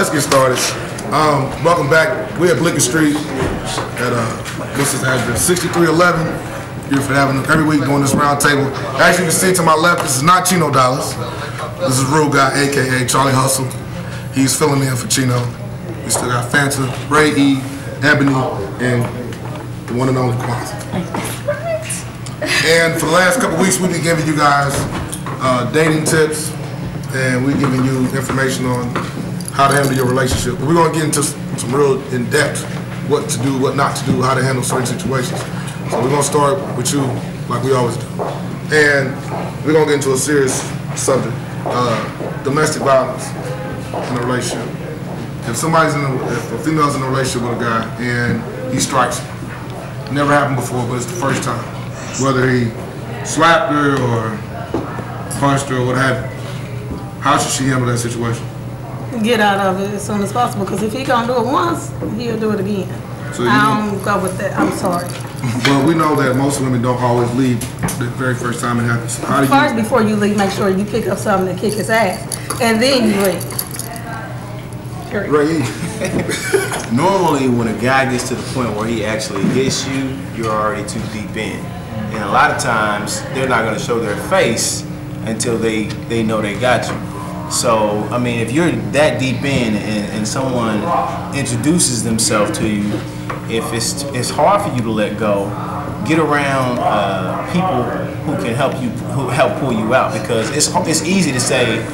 let's get started. Welcome back. We're at Blicker Street at this is address 6311. Beautiful Avenue. Every week doing this round table. As you can see to my left, this is not Chino Dollars. This is Real Guy, aka Charlie Hustle. He's filling in for Chino. We still got Fanta, Ray E, Ebony, and the one and only Kwanzaa. And for the last couple weeks, we've been giving you guys dating tips, and we're giving you information on how to handle your relationship. But we're going to get into some real in-depth what to do, what not to do, how to handle certain situations. So we're going to start with you like we always do. And we're going to get into a serious subject, domestic violence in a relationship. If somebody's if a female's in a relationship with a guy and he strikes her, never happened before, but it's the first time. Whether he slapped her or punched her or what have you, how should she handle that situation? Get out of it as soon as possible, because if he gonna do it once, he'll do it again. So I don't go with that. I'm sorry. But we know that most women don't always leave the very first time it happens. How do you first, before you leave, make sure you pick up something to kick his ass, and then you leave. Ray. Normally, when a guy gets to the point where he actually hits you, you're already too deep in. And a lot of times, they're not going to show their face until they know they got you. So, I mean, if you're that deep in and someone introduces themselves to you, if it's hard for you to let go, get around people who can help pull you out, because it's easy to say,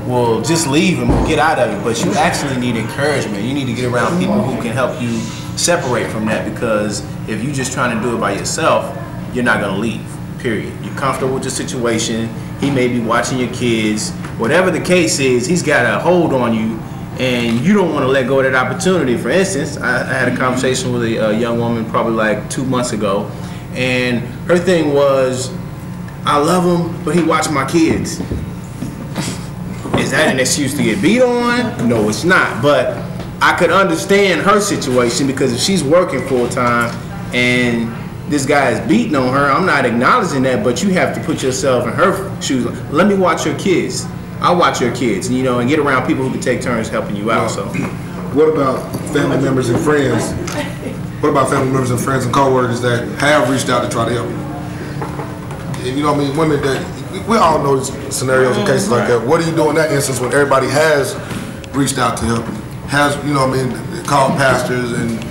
well, just leave him, get out of it, but you actually need encouragement. You need to get around people who can help you separate from that, because if you're just trying to do it by yourself, you're not going to leave, period. You're comfortable with your situation. He may be watching your kids. Whatever the case is, he's got a hold on you, and you don't want to let go of that opportunity. For instance, I had a conversation with a young woman probably like 2 months ago, and her thing was, I love him, but he watched my kids. Is that an excuse to get beat on? No, it's not. But I could understand her situation, because if she's working full time and this guy is beating on her, I'm not acknowledging that, but you have to put yourself in her shoes. Let me watch your kids. I'll watch your kids, and get around people who can take turns helping you out. So, what about family members and friends? What about family members and friends and coworkers that have reached out to try to help you? And you know what I mean? Women that, we all know scenarios and cases like that. What do you do in that instance when everybody has reached out to help you? Has, you know what I mean, called pastors and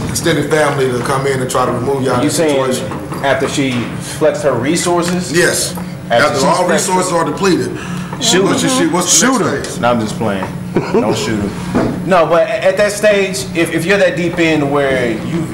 extended family to come in and try to remove you out of the situation? After she flexed her resources? Yes. After all resources are depleted. Shoot him. What's the next stage? No, I'm just playing. Don't shoot him. No, but at that stage, if you're that deep in where you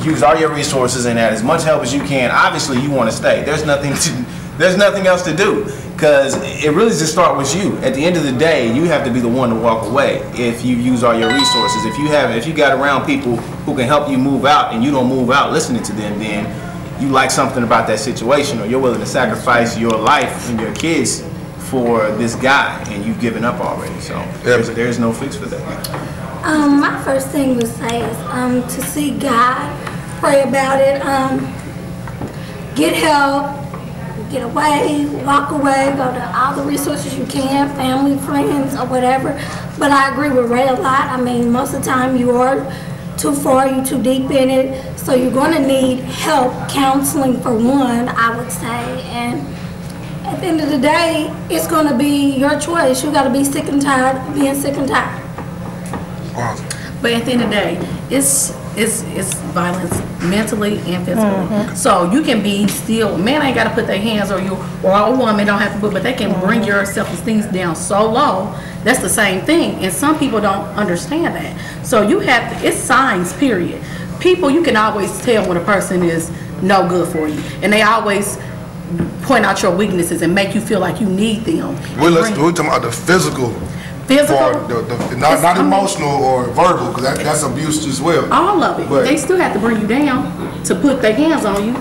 use all your resources and had as much help as you can, obviously you want to stay. There's nothing else to do, because it really just starts with you. At the end of the day, you have to be the one to walk away if you use all your resources. If you got around people who can help you move out and you don't move out listening to them, then you like something about that situation, or you're willing to sacrifice your life and your kids for this guy, and you've given up already. So there's no fix for that. My first thing to say is to seek God, pray about it, get help, get away, walk away, go to all the resources you can, family, friends, or whatever. But I agree with Ray a lot. I mean, most of the time you are too far, you're too deep in it, so you're going to need help, counseling for one, I would say. And at the end of the day, it's going to be your choice. You got to be sick and tired of being sick and tired. Awesome. But at the end of the day, it's violence mentally and physically. So you can be still, man ain't got to put their hands on you, or a woman don't have to put, but they can bring your self-esteem down so low. That's the same thing, and some people don't understand that. So you have to, it's signs, period. People, you can always tell when a person is no good for you, and they always point out your weaknesses and make you feel like you need them. We're talking about the physical part, not emotional or verbal, because that's abuse as well. All of it. But they still have to bring you down to put their hands on you.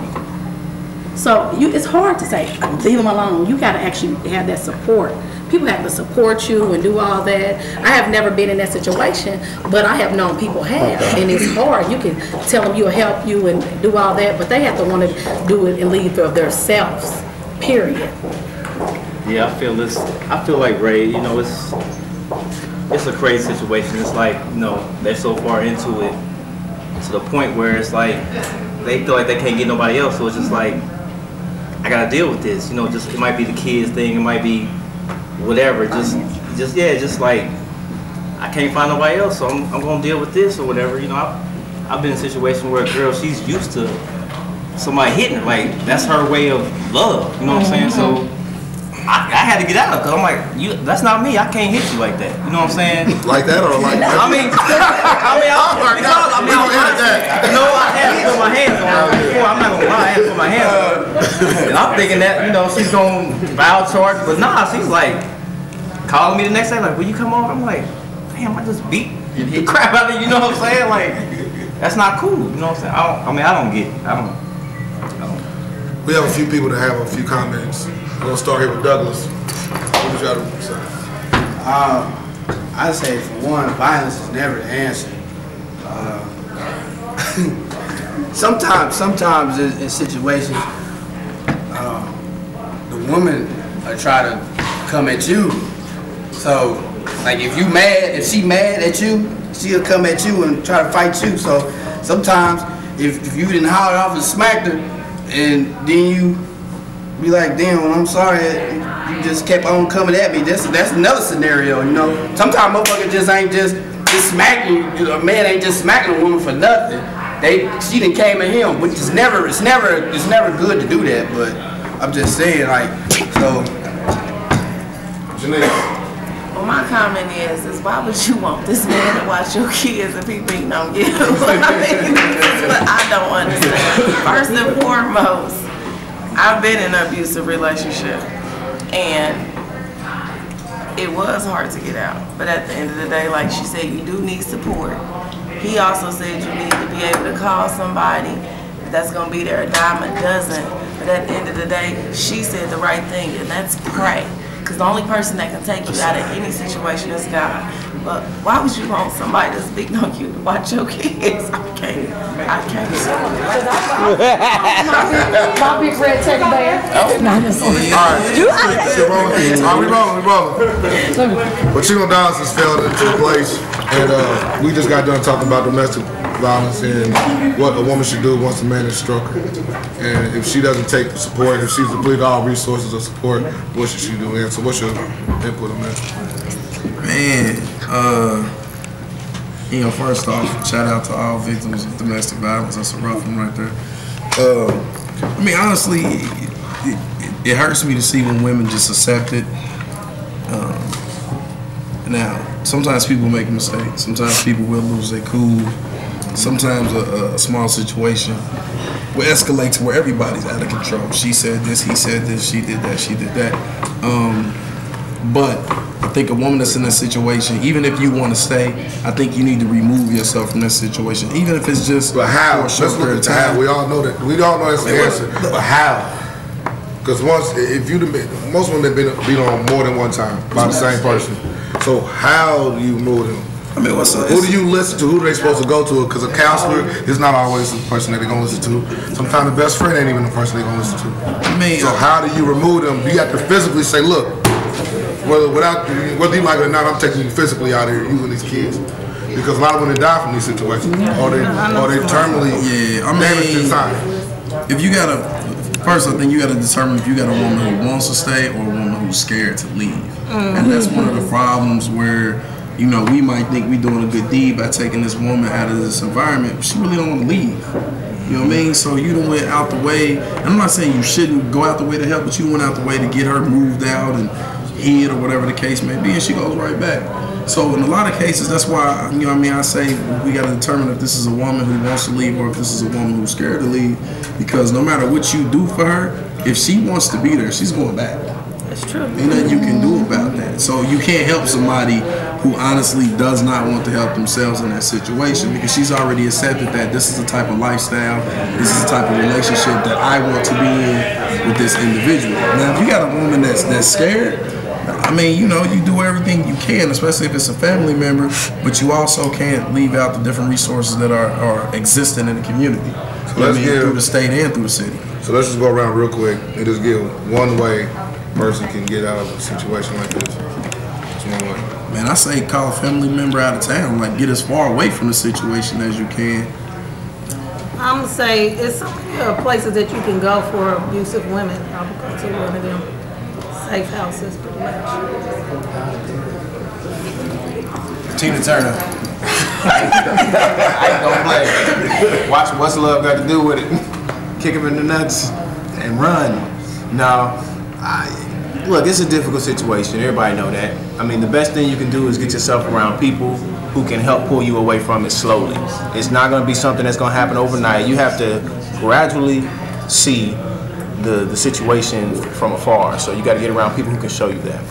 So it's hard to say, leave them alone. You got to actually have that support. People have to support you and do all that. I have never been in that situation, but I have known people have, and it's hard. You can tell them you'll help you and do all that, but they have to want to do it and leave of themselves, period. Yeah, I feel like Ray, it's it's a crazy situation. It's like, you know, they're so far into it to the point where it's like they feel like they can't get nobody else. So it's just like, I gotta deal with this. You know, just it might be the kids thing, it might be whatever. Just like I can't find nobody else, so I'm gonna deal with this or whatever. You know, I've been in a situation where a girl, she's used to somebody hitting her. Like that's her way of love. You know what I'm saying? So I had to get out of it because I'm like, that's not me. I can't hit you like that. You know what I'm saying? Like that or like that? I mean, I had to put my hands on her before. I'm not gonna lie, I had to put my hands on her. And I'm thinking that, you know, she's gonna foul charge, but nah, she's like calling me the next day, like, will you come over? I'm like, damn, I just beat the crap out of you. You know what I'm saying? Like, that's not cool. You know what I'm saying? I don't get it. I don't. We have a few people that have a few comments. I'm gonna start here with Douglas. What did y'all say? I say for one, violence is never the answer. Sometimes in situations, the woman will try to come at you. So, like if she mad at you, she'll come at you and try to fight you. So sometimes if you didn't holler off and smacked her, and then you be like, damn, well, I'm sorry, you just kept on coming at me. That's another scenario, you know. Sometimes motherfuckers just ain't just smacking you. A man ain't just smacking a woman for nothing. She done came at him, which is never good to do that. But I'm just saying, like, so. Janelle. Well, my comment is why would you want this man to watch your kids if he beating on you? I mean, this is what I don't understand. First and foremost, I've been in an abusive relationship, and it was hard to get out. But at the end of the day, like she said, you do need support. He also said you need to be able to call somebody that's going to be there a dime a dozen. But at the end of the day, she said the right thing, and that's pray. Because the only person that can take you out of any situation is God. But why would you want somebody that's beating on you to watch your kids? I can't. My big red teddy bear. All right, we rolling. But you know, Donaldson's fell into place, and we just got done talking about domestic violence and what a woman should do once a man is struck her. And if she doesn't take the support, if she's depleted all resources of support, what should she do? And so what's your input on that? Man, you know, first off, shout out to all victims of domestic violence. That's a rough one right there. I mean, honestly, it hurts me to see when women just accept it. Now, sometimes people make mistakes. Sometimes people will lose their cool. Sometimes a small situation will escalate to where everybody's out of control. She said this, he said this, she did that, she did that. But I think a woman that's in that situation, even if you want to stay, I think you need to remove yourself from that situation, even if it's just but how? for a short period of time. We all know that. We all know that's the answer. But how? Because most women have been beat on more than one time by the same person. So how do you remove them? I mean, who do you listen to? Who are they supposed to go to? Because a counselor is not always the person that they're going to listen to. Sometimes the best friend ain't even the person they're going to listen to. I mean, so how do you remove them? You have to physically say, look, whether you like it or not, I'm taking you physically out of here, you and these kids. Because a lot of women die from these situations. Or they terminally damaged inside. If you got first I think you got to determine if you got a woman who wants to stay or a woman who's scared to leave. And that's one of the problems where, you know, we might think we're doing a good deed by taking this woman out of this environment, but she really don't want to leave. You know what I mean? So you done went out the way, and I'm not saying you shouldn't go out the way to help, but you went out the way to get her moved out and hid or whatever the case may be, and she goes right back. So in a lot of cases, that's why, you know what I mean, I say we got to determine if this is a woman who wants to leave or if this is a woman who's scared to leave, because no matter what you do for her, if she wants to be there, she's going back. That's true. Ain't nothing you can do about that. So you can't help somebody who honestly does not want to help themselves in that situation, because she's already accepted that this is the type of lifestyle, this is the type of relationship that I want to be in with this individual. Now, if you got a woman that's scared, I mean, you know, you do everything you can, especially if it's a family member, but you also can't leave out the different resources that are existing in the community. So let's through the state and through the city. So let's just go around real quick and just give one way a person can get out of a situation like this. It's one way. Man, man, I say call a family member out of town. Like, get as far away from the situation as you can. I'm gonna say it's so many places that you can go for abusive women. I would go to one of them safe houses, pretty much. Tina Turner. I ain't gonna play. Watch What's Love Got to Do with It. Kick him in the nuts and run. No, look, it's a difficult situation. Everybody know that. I mean, the best thing you can do is get yourself around people who can help pull you away from it slowly. It's not going to be something that's going to happen overnight. You have to gradually see the situation from afar. So you got to get around people who can show you that.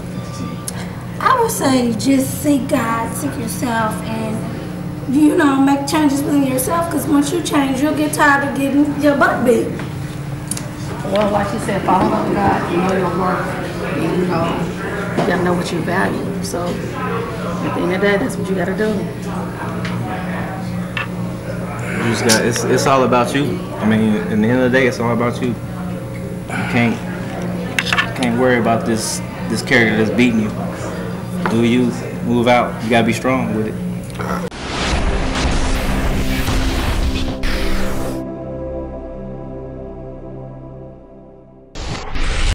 I would say just seek God, seek yourself, and you know, make changes within yourself. Because once you change, you'll get tired of getting your butt beat. Well, like you said, follow up with God, you know your worth, and you know, you gotta know what you value. So, at the end of the day, that's what you gotta do. You just got, it's all about you. I mean, at the end of the day, it's all about you. You can't worry about this character that's beating you. Do you, move out, you gotta be strong with it.